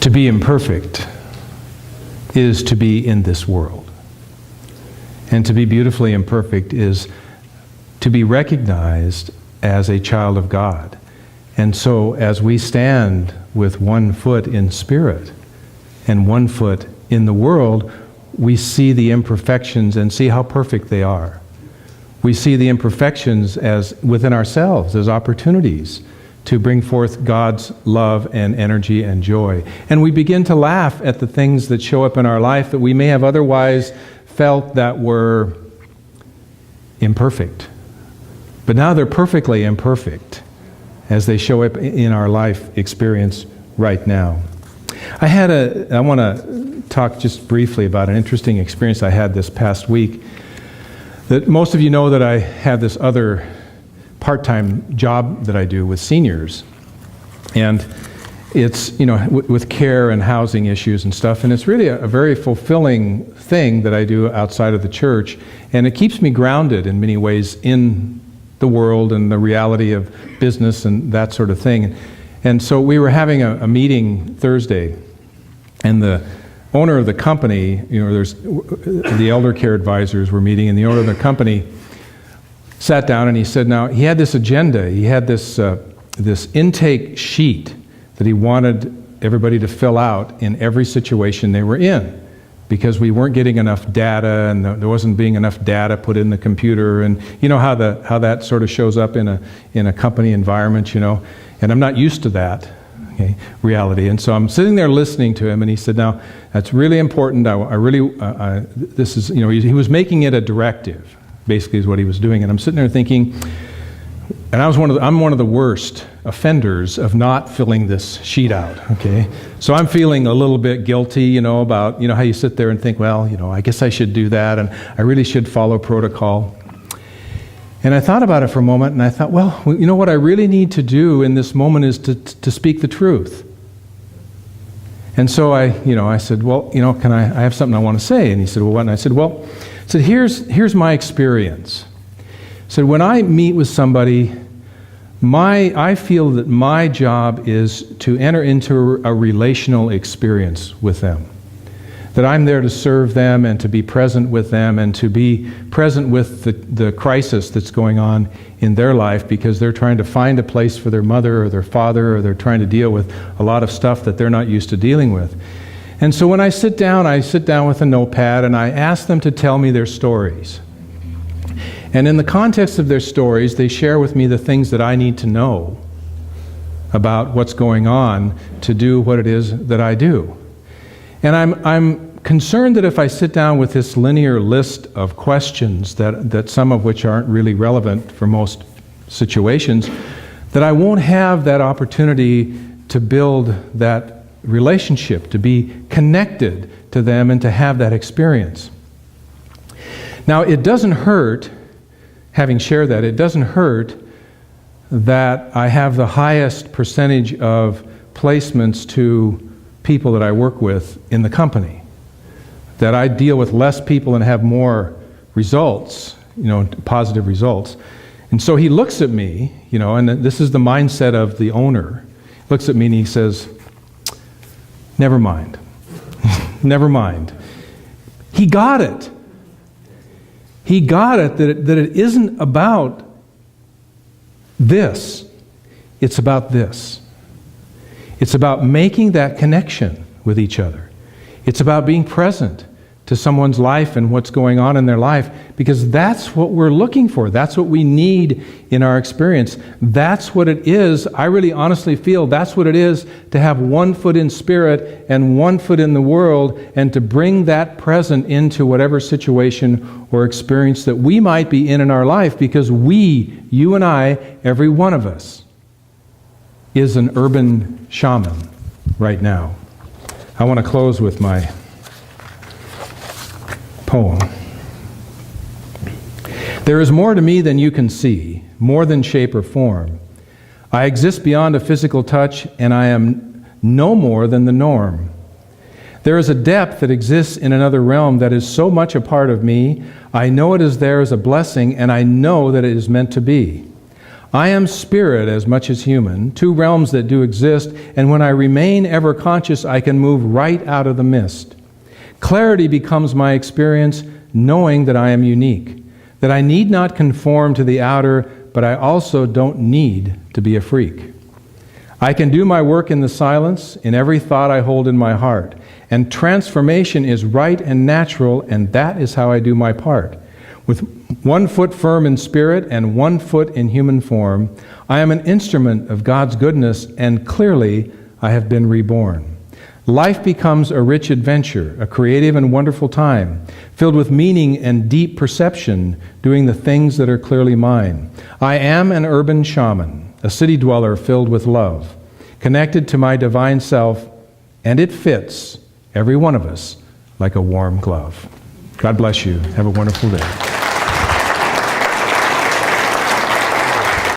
To be imperfect is to be in this world. And to be beautifully imperfect is to be recognized as a child of God. And so as we stand with one foot in spirit and one foot in the world, we see the imperfections and see how perfect they are. We see the imperfections as within ourselves as opportunities to bring forth God's love and energy and joy. And we begin to laugh at the things that show up in our life that we may have otherwise felt that were imperfect. But now they're perfectly imperfect as they show up in our life experience right now. I want to talk just briefly about an interesting experience I had this past week. That most of you know that I have this other part-time job that I do with seniors, and it's with care and housing issues and stuff, and it's really a very fulfilling thing that I do outside of the church, and it keeps me grounded in many ways in the world and the reality of business and that sort of thing. And so we were having a meeting Thursday, and the owner of the company, there's the elder care advisors were meeting, and the owner of the company sat down and he said, now he had this agenda, he had this intake sheet that he wanted everybody to fill out in every situation they were in, because we weren't getting enough data and there wasn't being enough data put in the computer, and you know how that sort of shows up in a company environment, and I'm not used to that. Okay, reality. And so I'm sitting there listening to him, and he said, now, that's really important. This is, he was making it a directive, basically is what he was doing. And I'm sitting there thinking, and I'm one of the worst offenders of not filling this sheet out, okay? So I'm feeling a little bit guilty, about, how you sit there and think, well, I guess I should do that, and I really should follow protocol. And I thought about it for a moment, and I thought, well, what I really need to do in this moment is to speak the truth. And so I said, well, I have something I want to say. And he said, well, what? And I said, well, here's my experience. I said, when I meet with somebody, I feel that my job is to enter into a relational experience with them. That I'm there to serve them and to be present with them and to be present with the crisis that's going on in their life, because they're trying to find a place for their mother or their father, or they're trying to deal with a lot of stuff that they're not used to dealing with. And so when I sit down with a notepad and I ask them to tell me their stories. And in the context of their stories, they share with me the things that I need to know about what's going on to do what it is that I do. And I'm concerned that if I sit down with this linear list of questions, that some of which aren't really relevant for most situations, that I won't have that opportunity to build that relationship, to be connected to them and to have that experience. Now, it doesn't hurt, having shared that, it doesn't hurt that I have the highest percentage of placements to people that I work with in the company. That I deal with less people and have more results, positive results. And so he looks at me, and this is the mindset of the owner. He looks at me and he says, never mind. Never mind. He got it. He got it that it isn't about this. It's about this. It's about making that connection with each other. It's about being present to someone's life and what's going on in their life, because that's what we're looking for. That's what we need in our experience. That's what it is. I really honestly feel that's what it is to have one foot in spirit and one foot in the world, and to bring that present into whatever situation or experience that we might be in our life, because you and I, every one of us, is an urban shaman right now. I want to close with my poem. There is more to me than you can see, more than shape or form. I exist beyond a physical touch, and I am no more than the norm. There is a depth that exists in another realm that is so much a part of me. I know it is there as a blessing, and I know that it is meant to be. I am spirit as much as human, two realms that do exist, and when I remain ever conscious, I can move right out of the mist. Clarity becomes my experience, knowing that I am unique, that I need not conform to the outer, but I also don't need to be a freak. I can do my work in the silence, in every thought I hold in my heart, and transformation is right and natural, and that is how I do my part. With one foot firm in spirit and one foot in human form, I am an instrument of God's goodness, and clearly I have been reborn. Life becomes a rich adventure, a creative and wonderful time, filled with meaning and deep perception, doing the things that are clearly mine. I am an urban shaman, a city dweller filled with love, connected to my divine self, and it fits every one of us like a warm glove. God bless you. Have a wonderful day.